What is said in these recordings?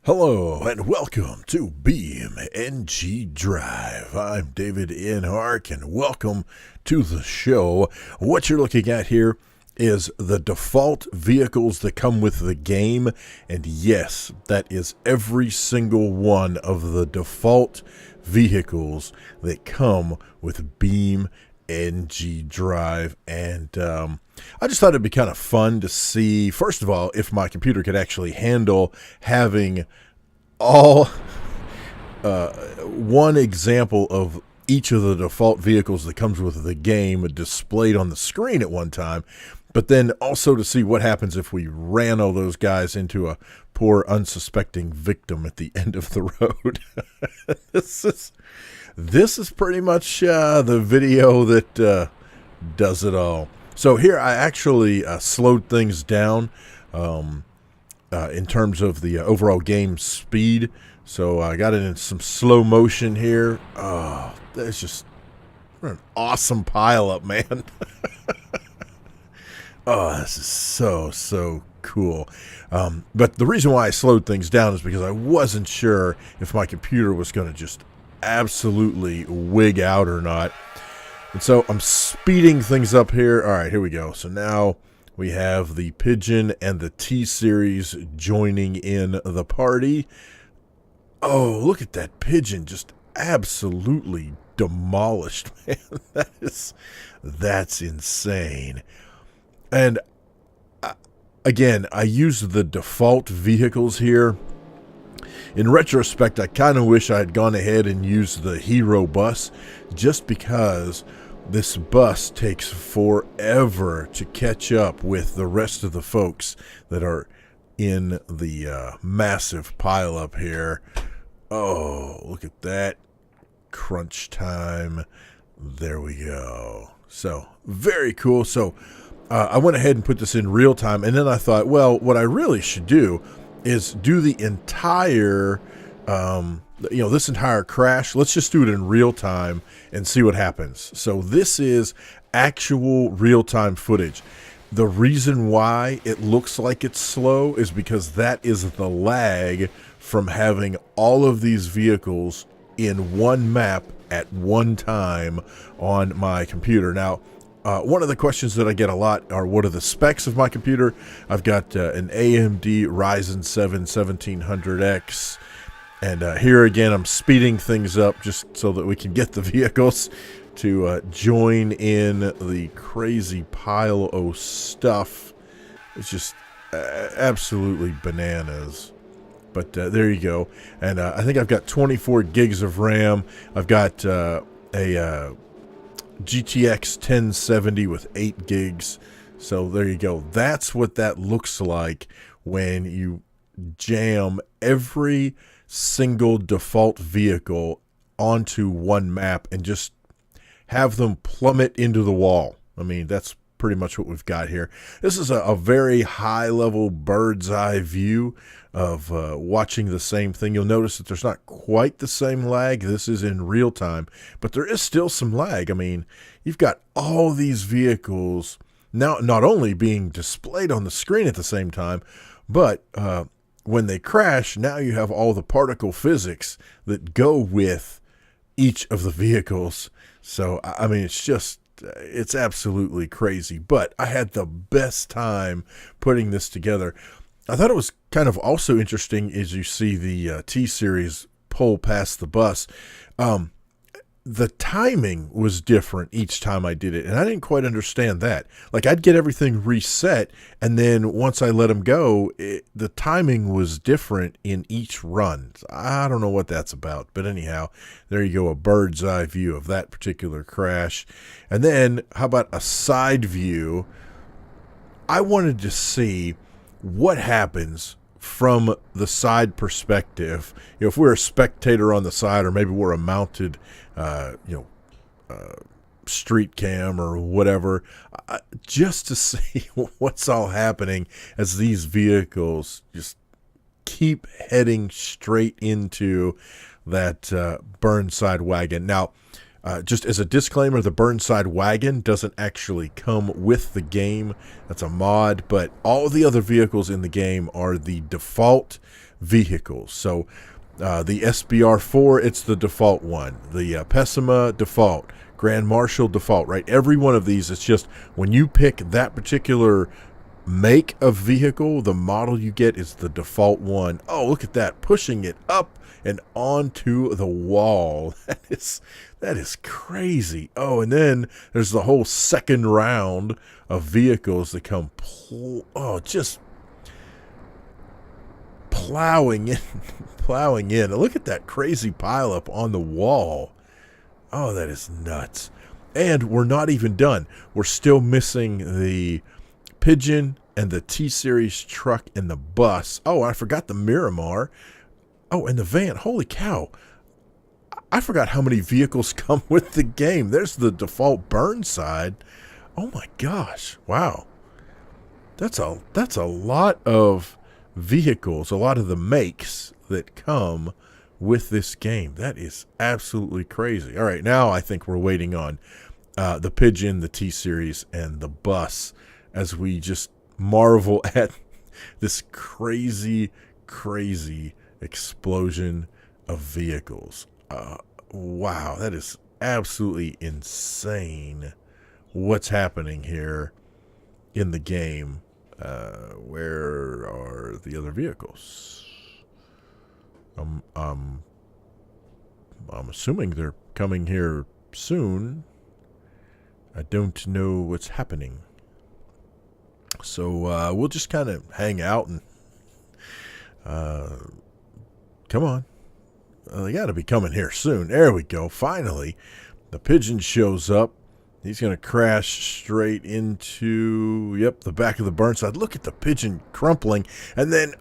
Hello and welcome to BeamNG Drive. I'm davidinark and welcome to the show. What you're looking at here is the default vehicles that come with the game, and yes, that is every single one of the default vehicles that come with BeamNG Drive. And I just thought it'd be kind of fun to see, first of all, if my computer could actually handle having all one example of each of the default vehicles that comes with the game displayed on the screen at one time, but then also to see what happens if we ran all those guys into a poor unsuspecting victim at the end of the road. This is pretty much the video that does it all. So here I actually slowed things down in terms of the overall game speed. So I got it in some slow motion here. Oh, that's just an awesome pile up, man. Oh, this is so cool. But the reason why I slowed things down is because I wasn't sure if my computer was going to just absolutely wig out or not. And so I'm speeding things up here. All right, here we go. So now we have the Pigeon and the T-Series joining in the party. Oh, look at that Pigeon, just absolutely demolished, man. That's insane. And again, I used the default vehicles here. In retrospect, I kind of wish I had gone ahead and used the Hero bus, just because this bus takes forever to catch up with the rest of the folks that are in the massive pile up here. Oh, look at that. Crunch time. There we go. So, very cool. So, I went ahead and put this in real time, and then I thought, well, what I really should do is do the entire, this entire crash. Let's just do it in real time and see what happens. So this is actual real-time footage. The reason why it looks like it's slow is because that is the lag from having all of these vehicles in one map at one time on my computer. Now, one of the questions that I get a lot are, what are the specs of my computer? I've got an AMD Ryzen 7 1700X. And here again, I'm speeding things up just so that we can get the vehicles to join in the crazy pile of stuff. It's just absolutely bananas. But there you go. And I think I've got 24 gigs of RAM. I've got a GTX 1070 with 8 gigs. So there you go. That's what that looks like when you jam every single default vehicle onto one map and just have them plummet into the wall. I mean, that's pretty much what we've got here. This is a very high level bird's eye view of watching the same thing. You'll notice that there's not quite the same lag. This is in real time, but there is still some lag. I mean, you've got all these vehicles now not only being displayed on the screen at the same time, but when they crash, now you have all the particle physics that go with each of the vehicles. So, I mean, it's absolutely crazy. But I had the best time putting this together. I thought it was kind of also interesting as you see the T-Series pull past the bus. The timing was different each time I did it, and I didn't quite understand that. Like, I'd get everything reset, and then once I let them go, the timing was different in each run. I don't know what that's about, but anyhow, there you go, a bird's eye view of that particular crash. And then, how about a side view? I wanted to see what happens from the side perspective. If we're a spectator on the side, or maybe we're a mounted street cam or whatever, just to see what's all happening as these vehicles just keep heading straight into that burnside wagon. Now, Just as a disclaimer, the Burnside wagon doesn't actually come with the game. That's a mod, but all the other vehicles in the game are the default vehicles. So the SBR4, it's the default one. The Pessima, default. Grand Marshal, default, right? Every one of these, it's just when you pick that particular make of vehicle, the model you get is the default one. Oh, look at that, pushing it up and onto the wall. That is crazy. Oh, and then there's the whole second round of vehicles that come just plowing in. Plowing in. Look at that crazy pileup on the wall. Oh, that is nuts. And we're not even done. We're still missing the Pigeon and the T-Series truck and the bus. Oh, I forgot the Miramar. Oh, and the van. Holy cow. I forgot how many vehicles come with the game. There's the default Burnside. Oh my gosh. Wow. That's a lot of vehicles, a lot of the makes that come with this game. That is absolutely crazy. All right, now I think we're waiting on the Pigeon, the T-Series, and the bus as we just marvel at this crazy, crazy explosion of vehicles. Wow, that is absolutely insane what's happening here in the game. Where are the other vehicles? I'm assuming they're coming here soon. I don't know what's happening. So we'll just kind of hang out and come on. They got to be coming here soon. There we go. Finally, the Pigeon shows up. He's going to crash straight into, the back of the Burnside. Look at the Pigeon crumpling. And then,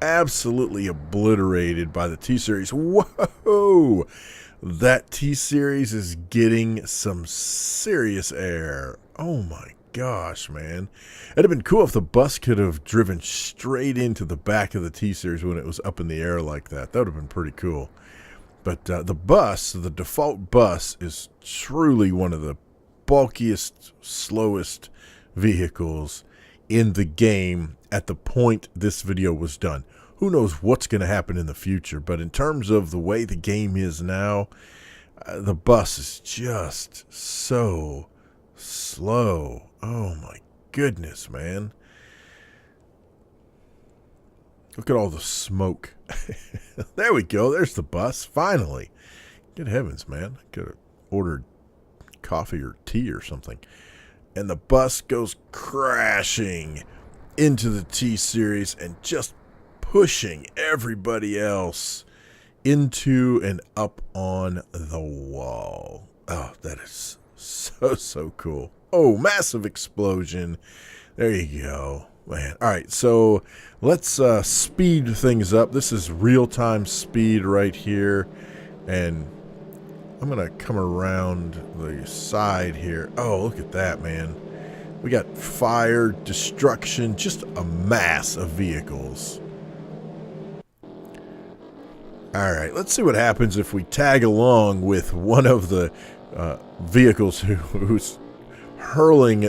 absolutely obliterated by the T-Series. Whoa! That T-Series is getting some serious air. Oh my gosh, man. It'd have been cool if the bus could have driven straight into the back of the T-Series when it was up in the air like that. That would have been pretty cool. But the bus, the default bus, is truly one of the bulkiest, slowest vehicles in the game at the point this video was done. Who knows what's going to happen in the future, but in terms of the way the game is now, the bus is just so slow. Oh my goodness, man. Look at all the smoke. There we go. There's the bus. Finally. Good heavens, man. I could have ordered coffee or tea or something. And the bus goes crashing into the T-Series and just pushing everybody else into and up on the wall. Oh, that is so cool. Oh, massive explosion. There you go. Man. All right, so let's speed things up. This is real-time speed right here. And I'm going to come around the side here. Oh, look at that, man. We got fire, destruction, just a mass of vehicles. All right, let's see what happens if we tag along with one of the vehicles who's hurtling,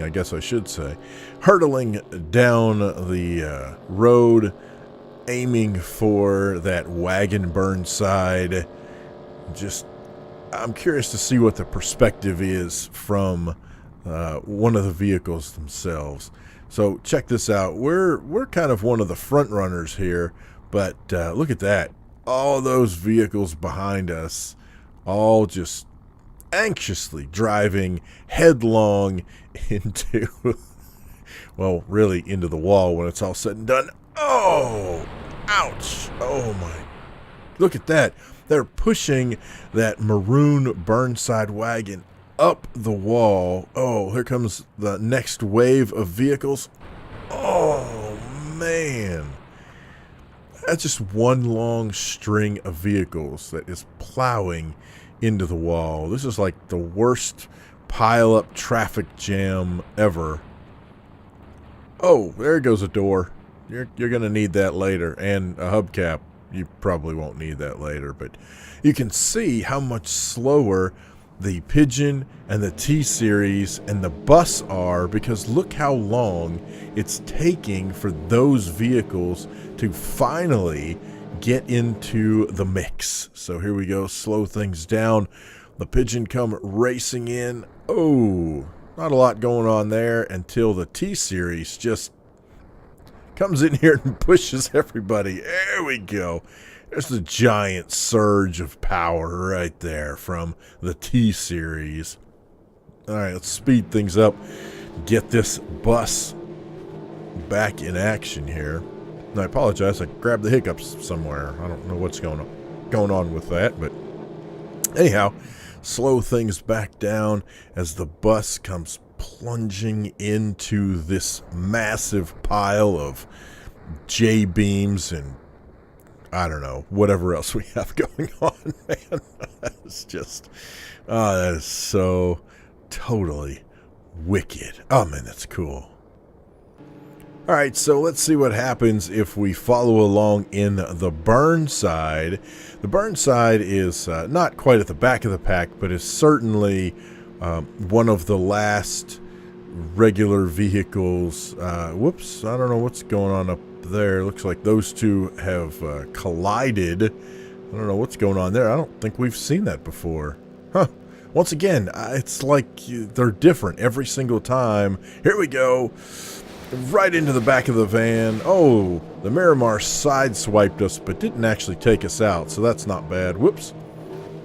I guess I should say, hurtling down the road, aiming for that wagon Burnside. I'm curious to see what the perspective is from one of the vehicles themselves. So check this out. We're kind of one of the front runners here, but look at that. All those vehicles behind us, all just anxiously driving headlong into, well, really into the wall when it's all said and done. Oh, ouch. Oh my. Look at that. They're pushing that maroon Burnside wagon up the wall. Oh, here comes the next wave of vehicles. Oh, man. That's just one long string of vehicles that is plowing into the wall. This is like the worst pile-up traffic jam ever. Oh, there goes a door. You're going to need that later, and a hubcap. you probably won't need that later, but you can see how much slower the Pigeon and the T-Series and the bus are, because look how long it's taking for those vehicles to finally get into the mix. So here we go, slow things down. The Pigeon come racing in. Oh, not a lot going on there until the T-Series just comes in here and pushes everybody. There we go. There's the giant surge of power right there from the T-Series. All right, let's speed things up. Get this bus back in action here. And I apologize, I grabbed the hiccups somewhere. I don't know what's going on with that, but anyhow, slow things back down as the bus comes plunging into this massive pile of J-beams and I don't know, whatever else we have going on, man. That's just, that is so totally wicked. Oh, man, that's cool. All right, so let's see what happens if we follow along in the Burnside. The Burnside is not quite at the back of the pack, but is certainly one of the last regular vehicles. Whoops, I don't know what's going on up there. Looks like those two have collided. I don't know what's going on there. I don't think we've seen that before. Huh. Once again, it's like they're different every single time. Here we go. Right into the back of the van. Oh, the Miramar sideswiped us, but didn't actually take us out, so that's not bad. Whoops.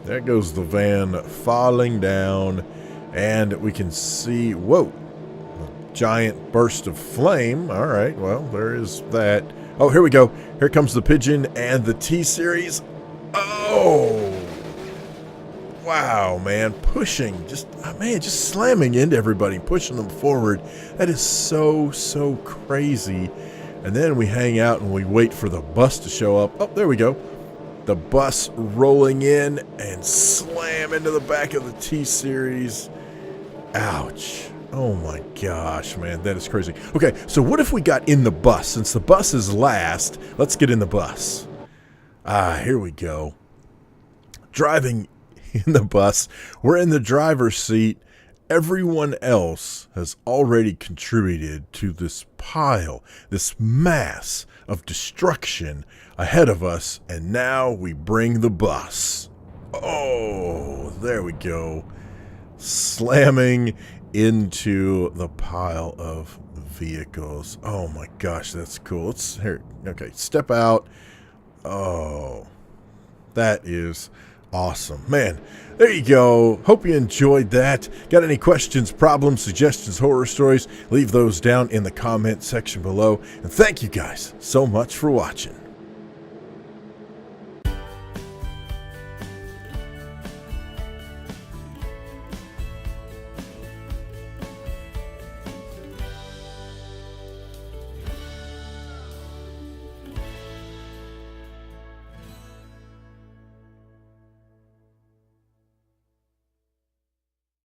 There goes the van falling down, and we can see, whoa, a giant burst of flame. All right, well, there is that. Oh, here we go. Here comes the Pigeon and the T-Series. Oh, wow, man, pushing, just slamming into everybody, pushing them forward. That is so crazy. And then we hang out and we wait for the bus to show up. Oh, there we go. The bus rolling in and slam into the back of the T-Series. Ouch. Oh my gosh, man, that is crazy. Okay, so what if we got in the bus? Since the bus is last, let's get in the bus. Here we go. Driving in the bus, we're in the driver's seat. Everyone else has already contributed to this pile, this mass of destruction ahead of us, and now we bring the bus. Oh, there we go. Slamming into the pile of vehicles. Oh my gosh, that's cool. Let's here. Okay, step out. Oh, that is awesome, man. There you go. Hope you enjoyed that. Got any questions, problems, suggestions, horror stories? Leave those down in the comment section below. And thank you guys so much for watching.